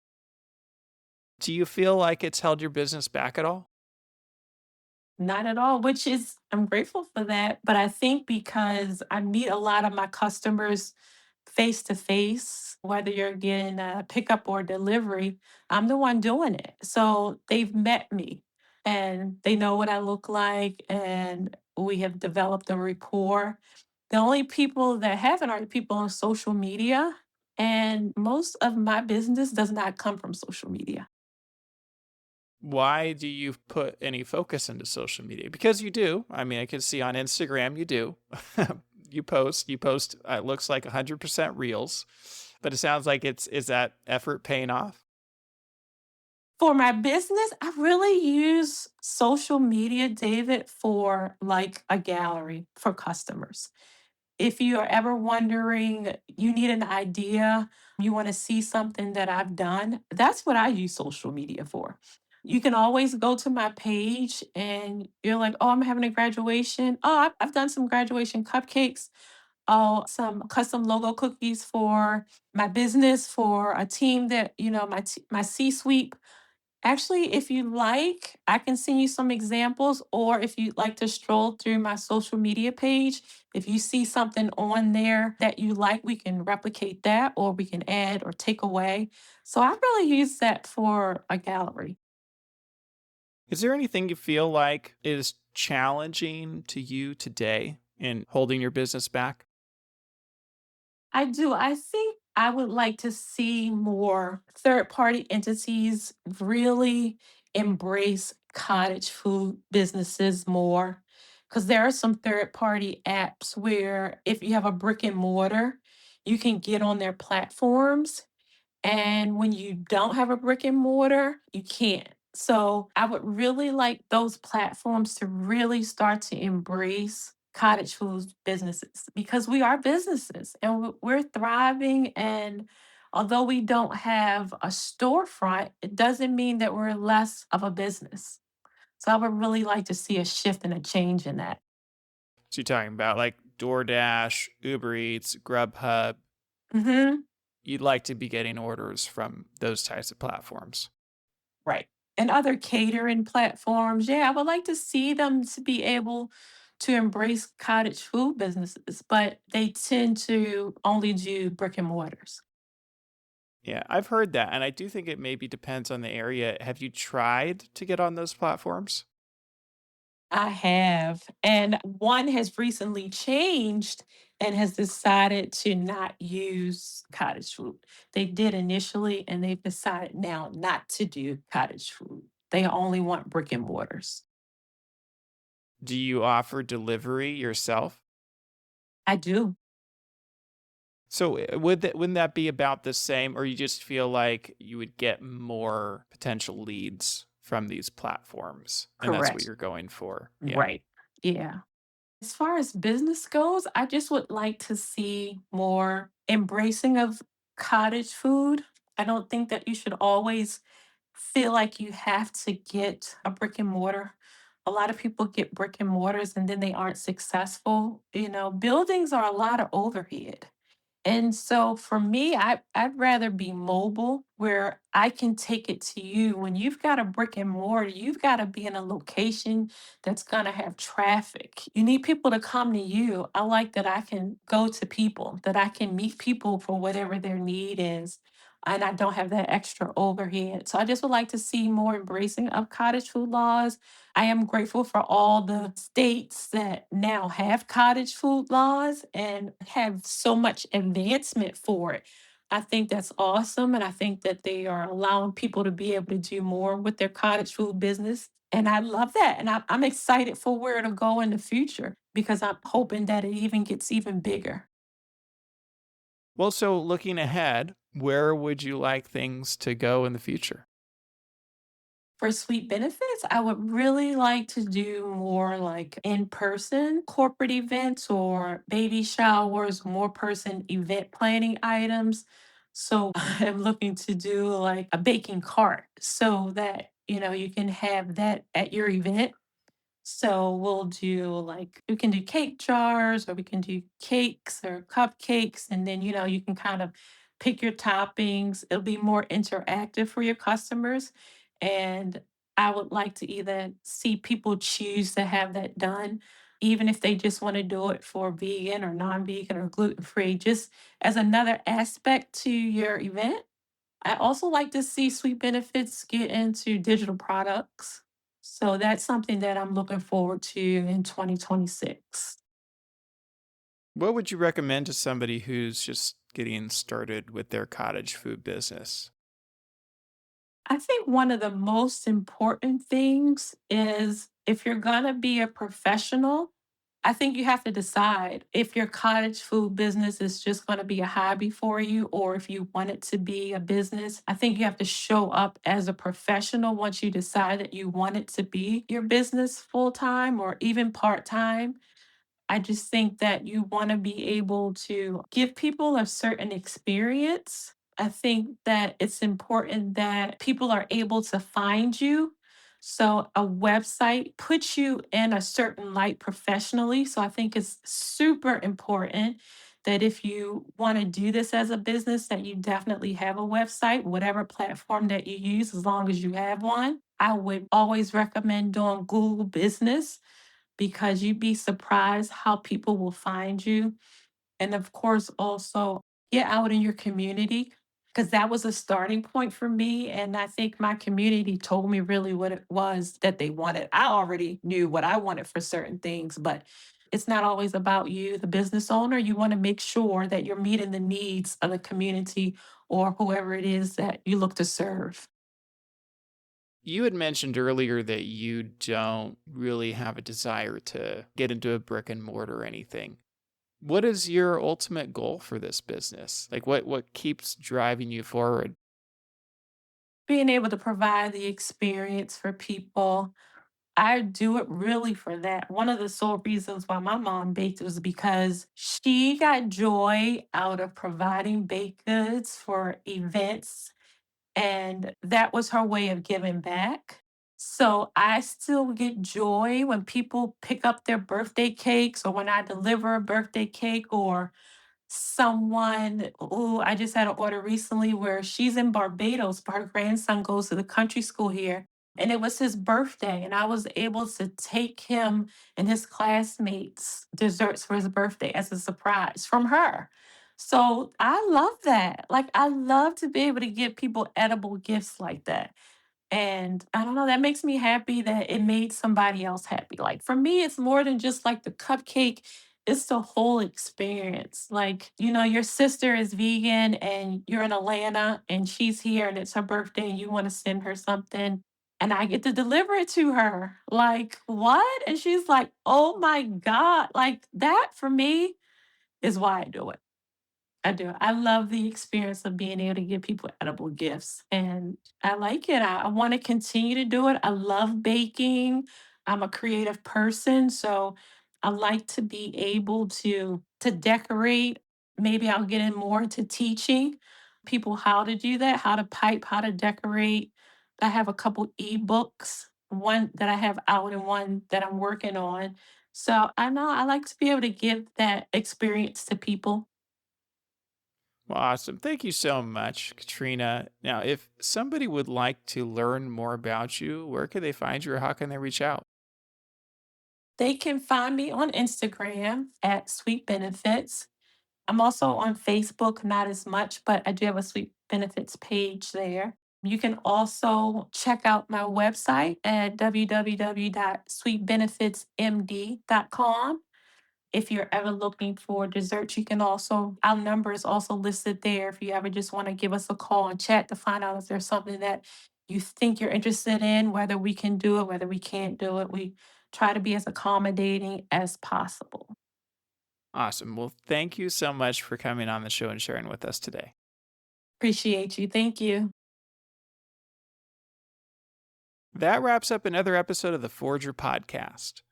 Do you feel like it's held your business back at all?
Not at all, which is I'm grateful for that, but I think because I meet a lot of my customers face to face, whether you're getting a pickup or delivery, I'm the one doing it. So they've met me and they know what I look like, and we have developed a rapport. The only people that haven't are the people on social media. And most of my business does not come from social media.
Why do you put any focus into social media? Because you do. I mean, I can see on Instagram you do. You post, it looks like 100% reels, but it sounds like is that effort paying off?
For my business, I really use social media, David, for like a gallery for customers. If you are ever wondering, you need an idea, you want to see something that I've done, that's what I use social media for. You can always go to my page and you're like, oh, I'm having a graduation. Oh, I've done some graduation cupcakes. Oh, some custom logo cookies for my business, for a team that, my C suite. Actually, if you like, I can send you some examples, or if you'd like to stroll through my social media page, if you see something on there that you like, we can replicate that, or we can add or take away. So I really use that for a gallery.
Is there anything you feel like is challenging to you today in holding your business back?
I do. I think I would like to see more third party entities really embrace cottage food businesses more. Because there are some third party apps where if you have a brick and mortar, you can get on their platforms, and when you don't have a brick and mortar, you can't. So I would really like those platforms to really start to embrace cottage foods businesses, because we are businesses and we're thriving. And although we don't have a storefront, it doesn't mean that we're less of a business. So I would really like to see a shift and a change in that.
So you're talking about like DoorDash, Uber Eats, Grubhub.
Hmm.
You'd like to be getting orders from those types of platforms.
Right. And other catering platforms, yeah, I would like to see them to be able to embrace cottage food businesses, but they tend to only do brick and mortars.
Yeah, I've heard that, and I do think it maybe depends on the area. Have you tried to get on those platforms?
I have. And one has recently changed and has decided to not use cottage food. They did initially, and they've decided now not to do cottage food. They only want brick and mortars.
Do you offer delivery yourself?
I do.
So wouldn't that be about the same, or you just feel like you would get more potential leads from these platforms, and that's what
Correct.
you're going for? Yeah.
Right. Yeah. As far as business goes, I just would like to see more embracing of cottage food. I don't think that you should always feel like you have to get a brick and mortar. A lot of people get brick and mortars and then they aren't successful. Buildings are a lot of overhead. And so for me, I'd rather be mobile where I can take it to you. When you've got a brick and mortar, you've got to be in a location that's going to have traffic. You need people to come to you. I like that I can go to people, that I can meet people for whatever their need is. And I don't have that extra overhead. So I just would like to see more embracing of cottage food laws. I am grateful for all the states that now have cottage food laws and have so much advancement for it. I think that's awesome. And I think that they are allowing people to be able to do more with their cottage food business. And I love that. And I'm excited for where it'll go in the future, because I'm hoping that it even gets even bigger.
Well, so looking ahead, where would you like things to go in the future?
For sweet benefits, I would really like to do more like in person corporate events or baby showers, more person event planning items. So I'm looking to do like a baking cart so that, you can have that at your event. So we'll do like we can do cake jars, or we can do cakes or cupcakes, and then you can kind of pick your toppings. It'll be more interactive for your customers, and I would like to either see people choose to have that done. even if they just want to do it for vegan or non-vegan or gluten-free, just as another aspect to your event. I also like to see Sweet Benefits get into digital products. So that's something that I'm looking forward to in 2026.
What would you recommend to somebody who's just getting started with their cottage food business?
I think one of the most important things is if you're going to be a professional, I think you have to decide if your cottage food business is just going to be a hobby for you or if you want it to be a business. I think you have to show up as a professional once you decide that you want it to be your business full time or even part time. I just think that you want to be able to give people a certain experience. I think that it's important that people are able to find you. So, a website puts you in a certain light professionally. So, I think it's super important that if you want to do this as a business, that you definitely have a website, whatever platform that you use, as long as you have one. I would always recommend doing Google Business because you'd be surprised how people will find you. And of course, also get out in your community because that was a starting point for me. And I think my community told me really what it was that they wanted. I already knew what I wanted for certain things, but it's not always about you, the business owner. You want to make sure that you're meeting the needs of the community or whoever it is that you look to serve.
You had mentioned earlier that you don't really have a desire to get into a brick and mortar or anything. What is your ultimate goal for this business? Like what keeps driving you forward?
Being able to provide the experience for people. I do it really for that. One of the sole reasons why my mom baked was because she got joy out of providing baked goods for events, and that was her way of giving back. So I still get joy when people pick up their birthday cakes or when I deliver a birthday cake or someone. Oh, I just had an order recently where she's in Barbados, but her grandson goes to the country school here. And it was his birthday, and I was able to take him and his classmates desserts for his birthday as a surprise from her. So I love that. Like, I love to be able to give people edible gifts like that. And I don't know, that makes me happy that it made somebody else happy. Like for me, it's more than just like the cupcake, it's the whole experience. Like, your sister is vegan and you're in Atlanta and she's here and it's her birthday and you want to send her something and I get to deliver it to her. Like, what? And she's like, oh my God. Like that for me is why I do it. I do. I love the experience of being able to give people edible gifts, and I like it. I want to continue to do it. I love baking. I'm a creative person, so I like to be able to decorate. Maybe I'll get in more into teaching people how to do that, how to pipe, how to decorate. I have a couple ebooks, one that I have out and one that I'm working on. So I know I like to be able to give that experience to people.
Well, awesome. Thank you so much, Katrina. Now, if somebody would like to learn more about you, where can they find you or how can they reach out?
They can find me on Instagram at Sweet Benefits. I'm also on Facebook, not as much, but I do have a Sweet Benefits page there. You can also check out my website at www.sweetbenefitsmd.com. If you're ever looking for desserts, you can also, our number is also listed there. If you ever just want to give us a call and chat to find out if there's something that you think you're interested in, whether we can do it, whether we can't do it. We try to be as accommodating as possible.
Awesome. Well, thank you so much for coming on the show and sharing with us today.
Appreciate you. Thank you.
That wraps up another episode of the Forger podcast.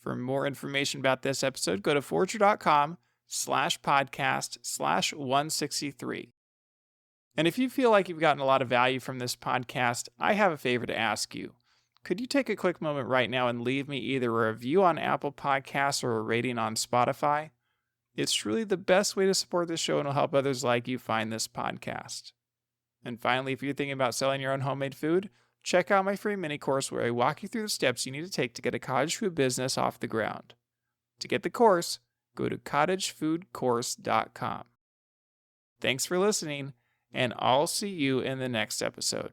For more information about this episode, go to forger.com/podcast/163. And if you feel like you've gotten a lot of value from this podcast, I have a favor to ask you. Could you take a quick moment right now and leave me either a review on Apple Podcasts or a rating on Spotify? It's truly the best way to support this show and will help others like you find this podcast. And finally, if you're thinking about selling your own homemade food, check out my free mini course where I walk you through the steps you need to take to get a cottage food business off the ground. To get the course, go to cottagefoodcourse.com. Thanks for listening, and I'll see you in the next episode.